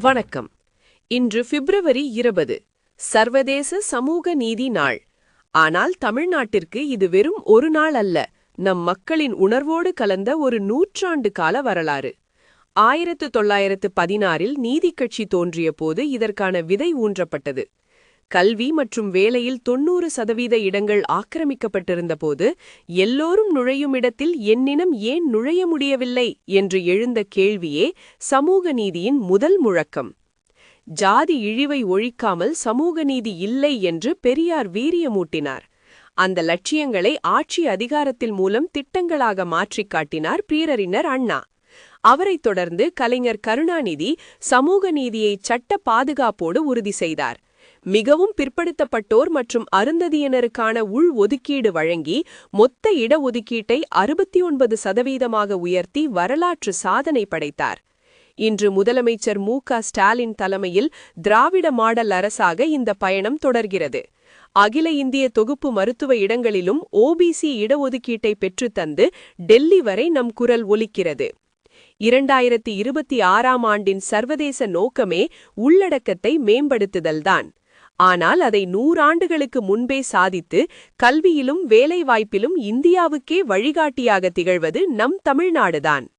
வணக்கம். இன்று பிப்ரவரி 20 சர்வதேச சமூக நீதி நாள். ஆனால் தமிழ்நாட்டிற்கு இது வெறும் ஒரு நாள் அல்ல, நம் மக்களின் உணர்வோடு கலந்த ஒரு நூற்றாண்டு கால வரலாறு. 1916இல் நீதிக்கட்சி தோன்றிய போது இதற்கான விதை ஊன்றப்பட்டது. கல்வி மற்றும் வேலையில் 90% இடங்கள் ஆக்கிரமிக்கப்பட்டிருந்த போது எல்லோரும் நுழையும் இடத்தில் என்னினம் ஏன் நுழைய முடியவில்லை என்று எழுந்த கேள்வியே சமூக நீதியின் முதல் முழக்கம். ஜாதி இழிவை ஒழிக்காமல் சமூக நீதி இல்லை என்று பெரியார் வீரியமூட்டினார். அந்த லட்சியங்களை ஆட்சி அதிகாரத்தில் மூலம் திட்டங்களாக மாற்றிக் காட்டினார் பேரறிஞர் அண்ணா. அவரைத் தொடர்ந்து கலைஞர் கருணாநிதி சமூக நீதியை சட்ட பாதுகாப்போடு உறுதி செய்தார். மிகவும் பிற்படுத்தப்பட்டோர் மற்றும் அருந்ததியினருக்கான உள் ஒதுக்கீடு வழங்கி மொத்த இடஒதுக்கீட்டை 69% உயர்த்தி வரலாற்று சாதனை படைத்தார். இன்று முதலமைச்சர் மு.க. ஸ்டாலின் தலைமையில் திராவிட மாடல் அரசாக இந்த பயணம் தொடர்கிறது. அகில இந்திய தொகுப்பு மருத்துவ இடங்களிலும் ஓபிசி இடஒதுக்கீட்டை பெற்றுத்தந்து டெல்லி வரை நம் குரல் ஒலிக்கிறது. 2026ஆம் ஆண்டின் சர்வதேச நோக்கமே உள்ளடக்கத்தை மேம்படுத்துதல்தான். ஆனால் அதை 100 ஆண்டுகளுக்கு முன்பே சாதித்து கல்வியிலும் வேலைவாய்ப்பிலும் இந்தியாவுக்கே வழிகாட்டியாக திகழ்வது நம் தமிழ்நாடுதான்.